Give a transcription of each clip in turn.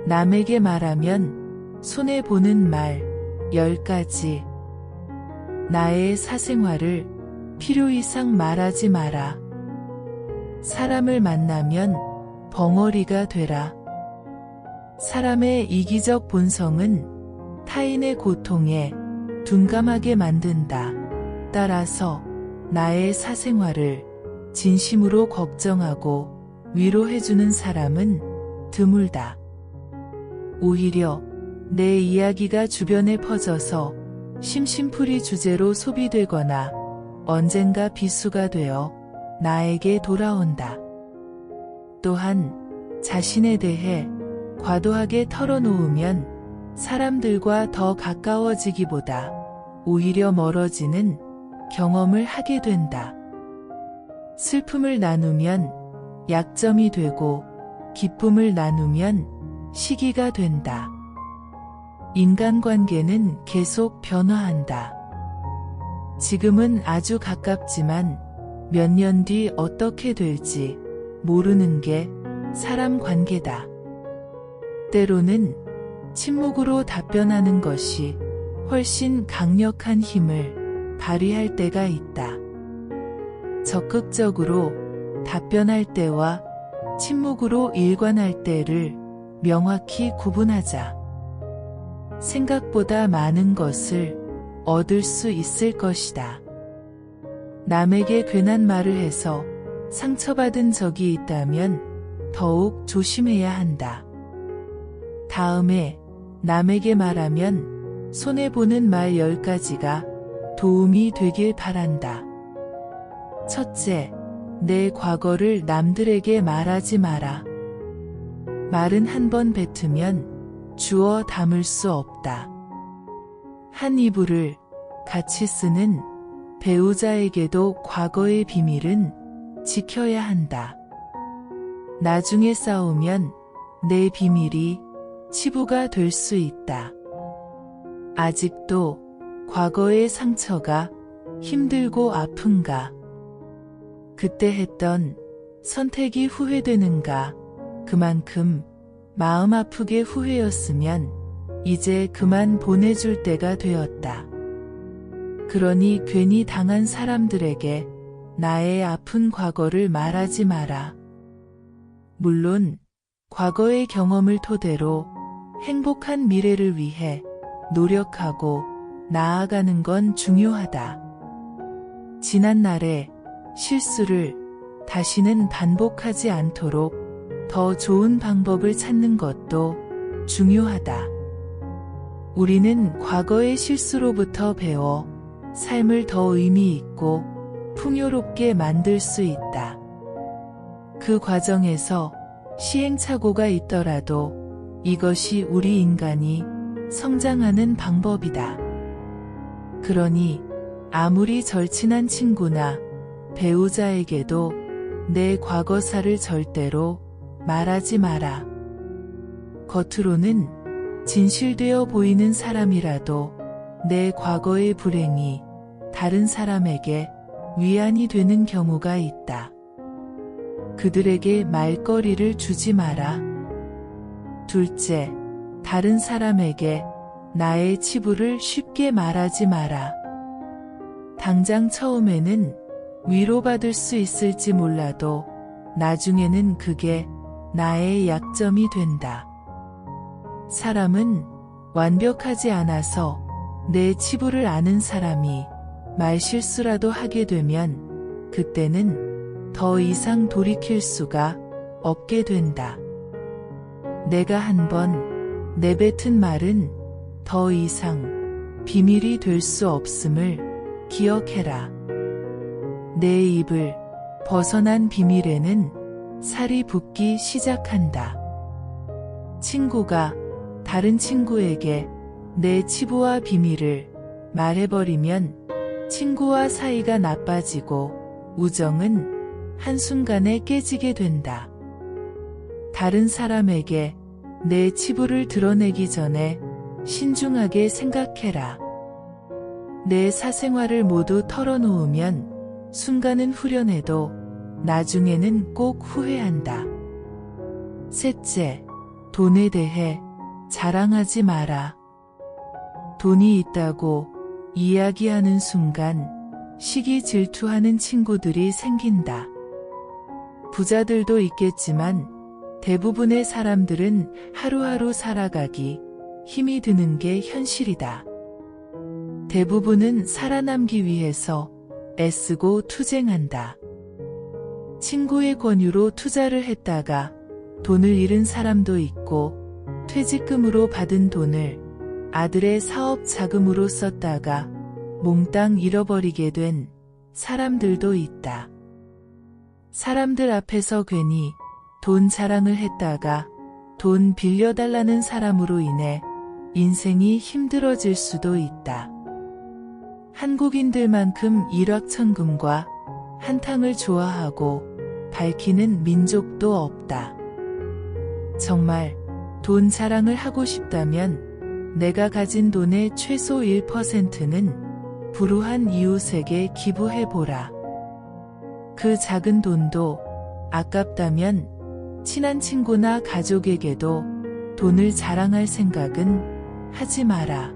남에게 말하면 손해보는 말 10가지. 나의 사생활을 필요 이상 말하지 마라. 사람을 만나면 벙어리가 되라. 사람의 이기적 본성은 타인의 고통에 둔감하게 만든다. 따라서 나의 사생활을 진심으로 걱정하고 위로해주는 사람은 드물다. 오히려 내 이야기가 주변에 퍼져서 심심풀이 주제로 소비되거나 언젠가 비수가 되어 나에게 돌아온다. 또한 자신에 대해 과도하게 털어놓으면 사람들과 더 가까워지기보다 오히려 멀어지는 경험을 하게 된다. 슬픔을 나누면 약점이 되고 기쁨을 나누면 시기가 된다. 인간관계는 계속 변화한다. 지금은 아주 가깝지만 몇 년 뒤 어떻게 될지 모르는 게 사람 관계다. 때로는 침묵으로 답변하는 것이 훨씬 강력한 힘을 발휘할 때가 있다. 적극적으로 답변할 때와 침묵으로 일관할 때를 명확히 구분하자. 생각보다 많은 것을 얻을 수 있을 것이다. 남에게 괜한 말을 해서 상처받은 적이 있다면 더욱 조심해야 한다. 다음에 남에게 말하면 손해보는 말 10가지가 도움이 되길 바란다. 첫째, 내 과거를 남들에게 말하지 마라. 말은 한 번 뱉으면 주워 담을 수 없다. 한 이불을 같이 쓰는 배우자에게도 과거의 비밀은 지켜야 한다. 나중에 싸우면 내 비밀이 치부가 될 수 있다. 아직도 과거의 상처가 힘들고 아픈가? 그때 했던 선택이 후회되는가? 그만큼 마음 아프게 후회였으면 이제 그만 보내줄 때가 되었다. 그러니 괜히 당한 사람들에게 나의 아픈 과거를 말하지 마라. 물론 과거의 경험을 토대로 행복한 미래를 위해 노력하고 나아가는 건 중요하다. 지난날의 실수를 다시는 반복하지 않도록 더 좋은 방법을 찾는 것도 중요하다. 우리는 과거의 실수로부터 배워 삶을 더 의미 있고 풍요롭게 만들 수 있다. 그 과정에서 시행착오가 있더라도 이것이 우리 인간이 성장하는 방법이다. 그러니 아무리 절친한 친구나 배우자에게도 내 과거사를 절대로 말하지 마라. 겉으로는 진실되어 보이는 사람이라도 내 과거의 불행이 다른 사람에게 위안이 되는 경우가 있다. 그들에게 말거리를 주지 마라. 둘째, 다른 사람에게 나의 치부를 쉽게 말하지 마라. 당장 처음에는 위로받을 수 있을지 몰라도 나중에는 그게 나의 약점이 된다. 사람은 완벽하지 않아서 내 치부를 아는 사람이 말실수라도 하게 되면 그때는 더 이상 돌이킬 수가 없게 된다. 내가 한번 내뱉은 말은 더 이상 비밀이 될 수 없음을 기억해라. 내 입을 벗어난 비밀에는 살이 붙기 시작한다. 친구가 다른 친구에게 내 치부와 비밀을 말해버리면 친구와 사이가 나빠지고 우정은 한순간에 깨지게 된다. 다른 사람에게 내 치부를 드러내기 전에 신중하게 생각해라. 내 사생활을 모두 털어놓으면 순간은 후련해도 나중에는 꼭 후회한다. 셋째, 돈에 대해 자랑하지 마라. 돈이 있다고 이야기하는 순간 시기 질투하는 친구들이 생긴다. 부자들도 있겠지만 대부분의 사람들은 하루하루 살아가기 힘이 드는 게 현실이다. 대부분은 살아남기 위해서 애쓰고 투쟁한다. 친구의 권유로 투자를 했다가 돈을 잃은 사람도 있고, 퇴직금으로 받은 돈을 아들의 사업 자금으로 썼다가 몽땅 잃어버리게 된 사람들도 있다. 사람들 앞에서 괜히 돈 자랑을 했다가 돈 빌려달라는 사람으로 인해 인생이 힘들어질 수도 있다. 한국인들만큼 일확천금과 한탕을 좋아하고 밝히는 민족도 없다. 정말 돈 자랑을 하고 싶다면 내가 가진 돈의 최소 1%는 불우한 이웃에게 기부해보라. 그 작은 돈도 아깝다면 친한 친구나 가족에게도 돈을 자랑할 생각은 하지 마라.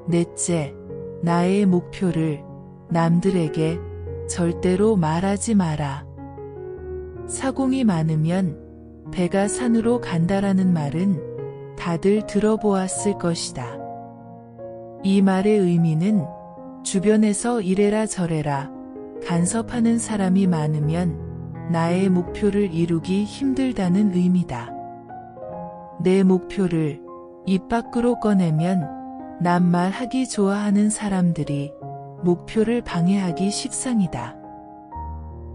넷째, 나의 목표를 남들에게 절대로 말하지 마라. 사공이 많으면 배가 산으로 간다라는 말은 다들 들어보았을 것이다. 이 말의 의미는 주변에서 이래라 저래라 간섭하는 사람이 많으면 나의 목표를 이루기 힘들다는 의미다. 내 목표를 입 밖으로 꺼내면 남말하기 좋아하는 사람들이 목표를 방해하기 십상이다.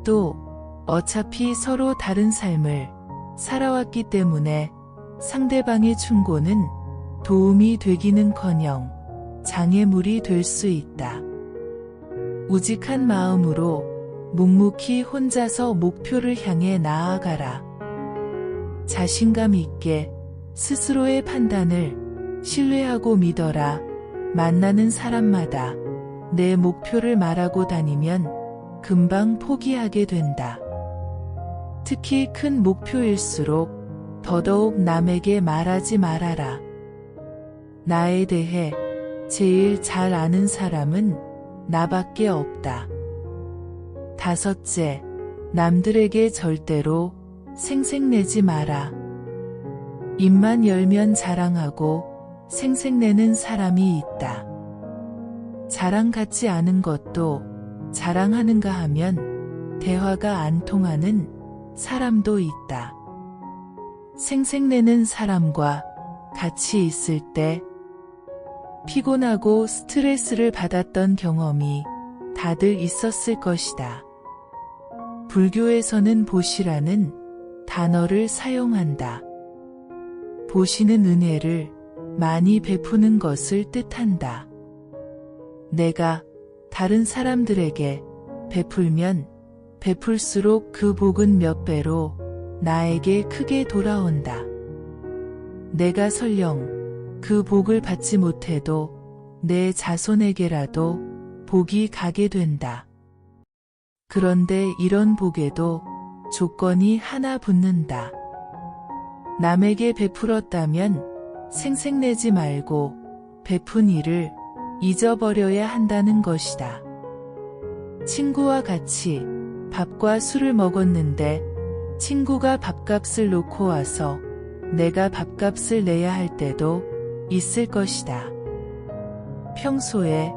또 어차피 서로 다른 삶을 살아왔기 때문에 상대방의 충고는 도움이 되기는커녕 장애물이 될 수 있다. 우직한 마음으로 묵묵히 혼자서 목표를 향해 나아가라. 자신감 있게 스스로의 판단을 신뢰하고 믿어라. 만나는 사람마다 내 목표를 말하고 다니면 금방 포기하게 된다. 특히 큰 목표일수록 더더욱 남에게 말하지 말아라. 나에 대해 제일 잘 아는 사람은 나밖에 없다. 다섯째, 남들에게 절대로 생색내지 마라. 입만 열면 자랑하고 생색내는 사람이 있다. 자랑 같지 않은 것도 자랑하는가 하면 대화가 안 통하는 사람도 있다. 생색내는 사람과 같이 있을 때 피곤하고 스트레스를 받았던 경험이 다들 있었을 것이다. 불교에서는 보시라는 단어를 사용한다. 보시는 은혜를 많이 베푸는 것을 뜻한다. 내가 다른 사람들에게 베풀면 베풀수록 그 복은 몇 배로 나에게 크게 돌아온다. 내가 설령 그 복을 받지 못해도 내 자손에게라도 복이 가게 된다. 그런데 이런 복에도 조건이 하나 붙는다. 남에게 베풀었다면 생색내지 말고 베푼 일을 잊어버려야 한다는 것이다. 친구와 같이 밥과 술을 먹었는데 친구가 밥값을 놓고 와서 내가 밥값을 내야 할 때도 있을 것이다. 평소에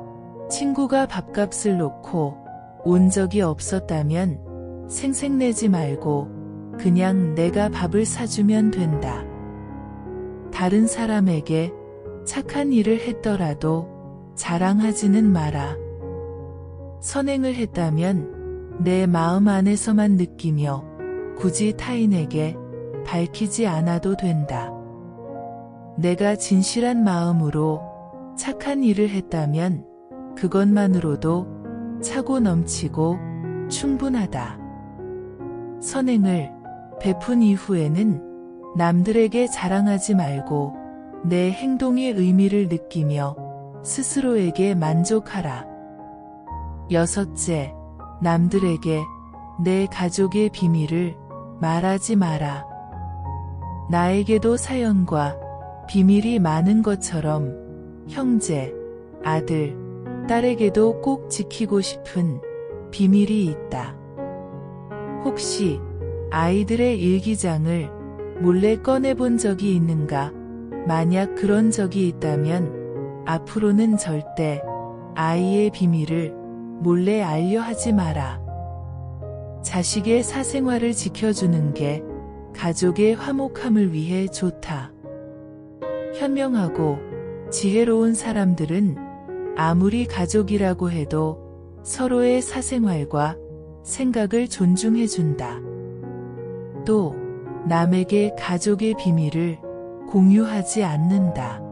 친구가 밥값을 놓고 온 적이 없었다면 생색내지 말고 그냥 내가 밥을 사주면 된다. 다른 사람에게 착한 일을 했더라도 자랑하지는 마라. 선행을 했다면 내 마음 안에서만 느끼며 굳이 타인에게 밝히지 않아도 된다. 내가 진실한 마음으로 착한 일을 했다면 그것만으로도 차고 넘치고 충분하다. 선행을 베푼 이후에는 남들에게 자랑하지 말고 내 행동의 의미를 느끼며 스스로에게 만족하라. 여섯째, 남들에게 내 가족의 비밀을 말하지 마라. 나에게도 사연과 비밀이 많은 것처럼 형제, 아들, 딸에게도 꼭 지키고 싶은 비밀이 있다. 혹시 아이들의 일기장을 몰래 꺼내본 적이 있는가? 만약 그런 적이 있다면 앞으로는 절대 아이의 비밀을 몰래 알려 하지 마라. 자식의 사생활을 지켜주는 게 가족의 화목함을 위해 좋다. 현명하고 지혜로운 사람들은 아무리 가족이라고 해도 서로의 사생활과 생각을 존중해준다. 또 남에게 가족의 비밀을 공유하지 않는다.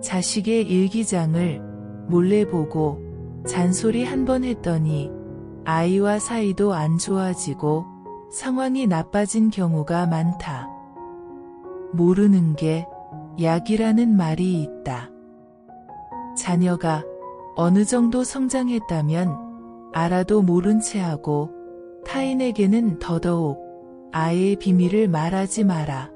자식의 일기장을 몰래 보고 잔소리 한 번 했더니 아이와 사이도 안 좋아지고 상황이 나빠진 경우가 많다. 모르는 게 약이라는 말이 있다. 자녀가 어느 정도 성장했다면 알아도 모른 채 하고 타인에게는 더더욱 아이의 비밀을 말하지 마라.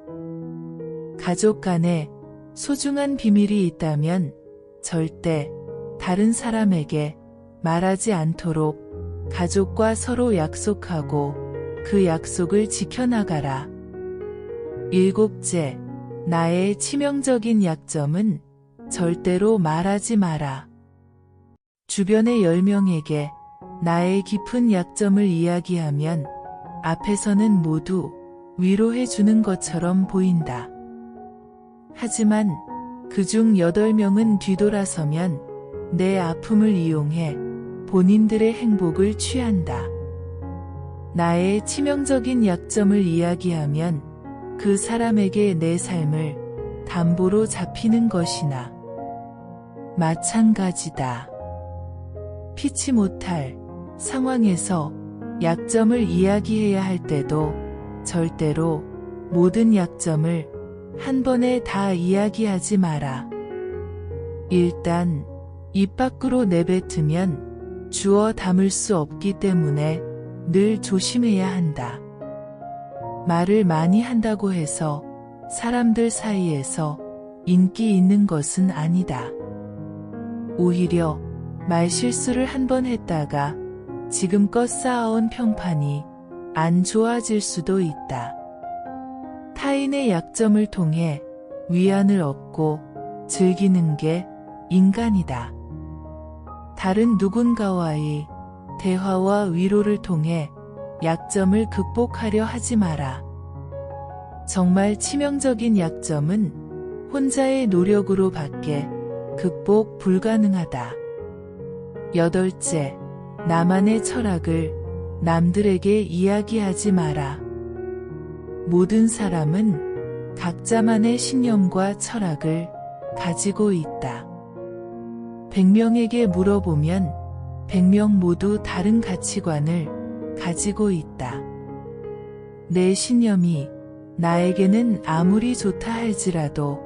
가족 간에 소중한 비밀이 있다면 절대 다른 사람에게 말하지 않도록 가족과 서로 약속하고 그 약속을 지켜나가라. 7째, 나의 치명적인 약점은 절대로 말하지 마라. 주변의 10명에게 나의 깊은 약점을 이야기하면 앞에서는 모두 위로해 주는 것처럼 보인다. 하지만 그중 8명은 뒤돌아서면 내 아픔을 이용해 본인들의 행복을 취한다. 나의 치명적인 약점을 이야기하면 그 사람에게 내 삶을 담보로 잡히는 것이나 마찬가지다. 피치 못할 상황에서 약점을 이야기해야 할 때도 절대로 모든 약점을 한 번에 다 이야기하지 마라. 일단 입 밖으로 내뱉으면 주워 담을 수 없기 때문에 늘 조심해야 한다. 말을 많이 한다고 해서 사람들 사이에서 인기 있는 것은 아니다. 오히려 말실수를 한 번 했다가 지금껏 쌓아온 평판이 안 좋아질 수도 있다. 타인의 약점을 통해 위안을 얻고 즐기는 게 인간이다. 다른 누군가와의 대화와 위로를 통해 약점을 극복하려 하지 마라. 정말 치명적인 약점은 혼자의 노력으로 밖에 극복 불가능하다. 8째, 나만의 철학을 남들에게 이야기하지 마라. 모든 사람은 각자만의 신념과 철학을 가지고 있다. 100명에게 물어보면 100명 모두 다른 가치관을 가지고 있다. 내 신념이 나에게는 아무리 좋다 할지라도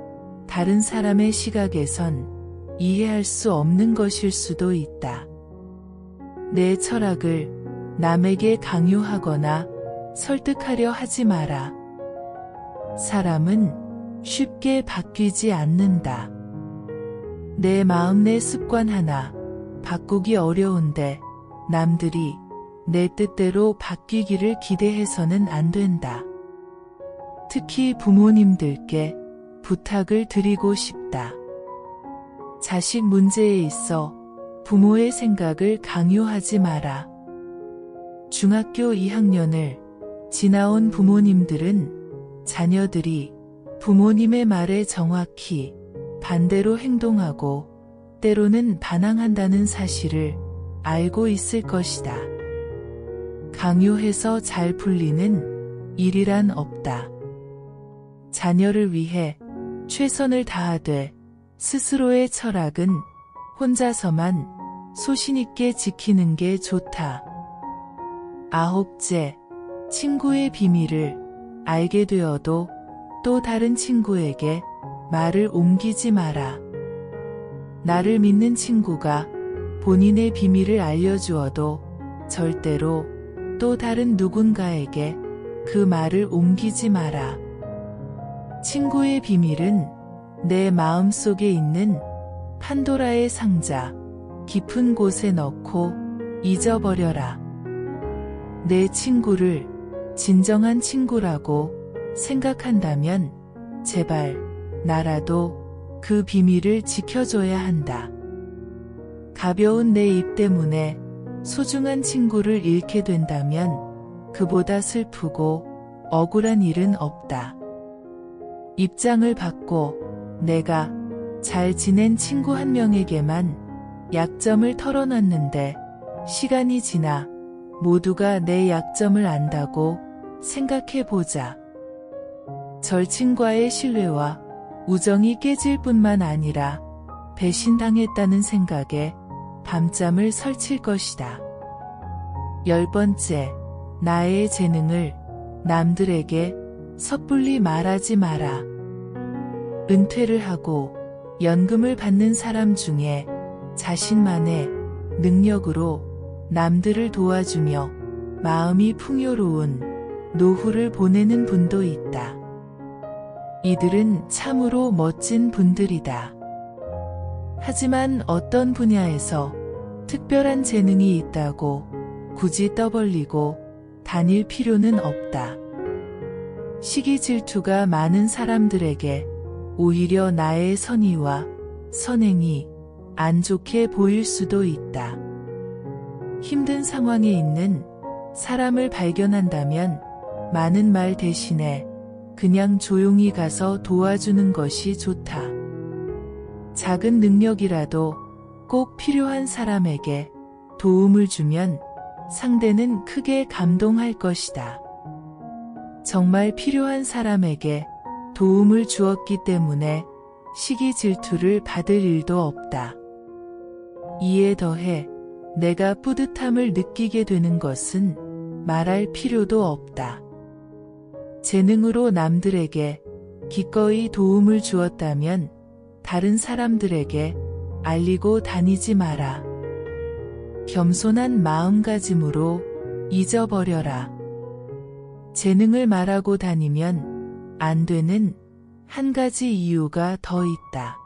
다른 사람의 시각에선 이해할 수 없는 것일 수도 있다. 내 철학을 남에게 강요하거나 설득하려 하지 마라. 사람은 쉽게 바뀌지 않는다. 내 마음 내 습관 하나 바꾸기 어려운데 남들이 내 뜻대로 바뀌기를 기대해서는 안 된다. 특히 부모님들께 부탁을 드리고 싶다. 자식 문제에 있어 부모의 생각을 강요하지 마라. 중학교 2학년을 지나온 부모님들은 자녀들이 부모님의 말에 정확히 반대로 행동하고 때로는 반항한다는 사실을 알고 있을 것이다. 강요해서 잘 풀리는 일이란 없다. 자녀를 위해 최선을 다하되 스스로의 철학은 혼자서만 소신있게 지키는 게 좋다. 9째, 친구의 비밀을 알게 되어도 또 다른 친구에게 말을 옮기지 마라. 나를 믿는 친구가 본인의 비밀을 알려주어도 절대로 또 다른 누군가에게 그 말을 옮기지 마라. 친구의 비밀은 내 마음 속에 있는 판도라의 상자, 깊은 곳에 넣고 잊어버려라. 내 친구를 진정한 친구라고 생각한다면 제발 나라도 그 비밀을 지켜줘야 한다. 가벼운 내 입 때문에 소중한 친구를 잃게 된다면 그보다 슬프고 억울한 일은 없다. 입장을 바꿔 내가 잘 지낸 친구 한 명에게만 약점을 털어놨는데 시간이 지나 모두가 내 약점을 안다고 생각해보자. 절친과의 신뢰와 우정이 깨질 뿐만 아니라 배신당했다는 생각에 밤잠을 설칠 것이다. 10번째, 나의 재능을 남들에게 섣불리 말하지 마라. 은퇴를 하고 연금을 받는 사람 중에 자신만의 능력으로 남들을 도와주며 마음이 풍요로운 노후를 보내는 분도 있다. 이들은 참으로 멋진 분들이다. 하지만 어떤 분야에서 특별한 재능이 있다고 굳이 떠벌리고 다닐 필요는 없다. 시기 질투가 많은 사람들에게 오히려 나의 선의와 선행이 안 좋게 보일 수도 있다. 힘든 상황에 있는 사람을 발견한다면 많은 말 대신에 그냥 조용히 가서 도와주는 것이 좋다. 작은 능력이라도 꼭 필요한 사람에게 도움을 주면 상대는 크게 감동할 것이다. 정말 필요한 사람에게 도움을 주었기 때문에 시기 질투를 받을 일도 없다. 이에 더해 내가 뿌듯함을 느끼게 되는 것은 말할 필요도 없다. 재능으로 남들에게 기꺼이 도움을 주었다면 다른 사람들에게 알리고 다니지 마라. 겸손한 마음가짐으로 잊어버려라. 재능을 말하고 다니면 안 되는 한 가지 이유가 더 있다.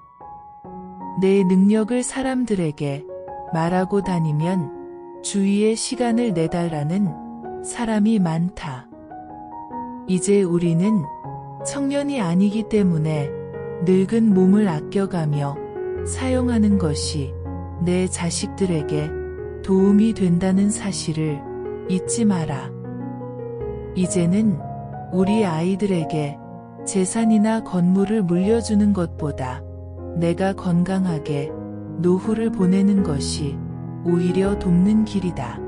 내 능력을 사람들에게 말하고 다니면 주위에 시간을 내달라는 사람이 많다. 이제 우리는 청년이 아니기 때문에 늙은 몸을 아껴가며 사용하는 것이 내 자식들에게 도움이 된다는 사실을 잊지 마라. 이제는 우리 아이들에게 재산이나 건물을 물려주는 것보다 내가 건강하게 노후를 보내는 것이 오히려 돕는 길이다.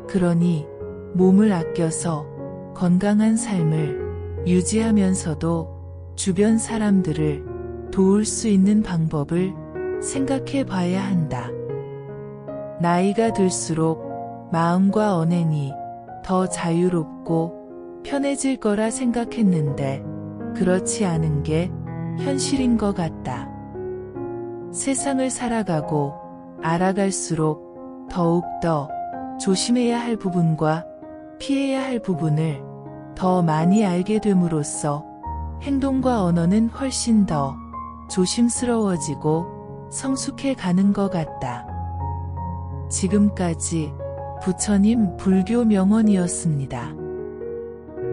그러니 몸을 아껴서 건강한 삶을 유지하면서도 주변 사람들을 도울 수 있는 방법을 생각해 봐야 한다. 나이가 들수록 마음과 언행이 더 자유롭고 편해질 거라 생각했는데 그렇지 않은 게 현실인 것 같다. 세상을 살아가고 알아갈수록 더욱더 조심해야 할 부분과 피해야 할 부분을 더 많이 알게 됨으로써 행동과 언어는 훨씬 더 조심스러워지고 성숙해 가는 것 같다. 지금까지 부처님 불교 명언이었습니다.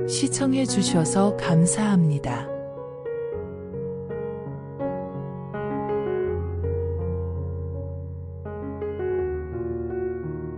시청해 주셔서 감사합니다.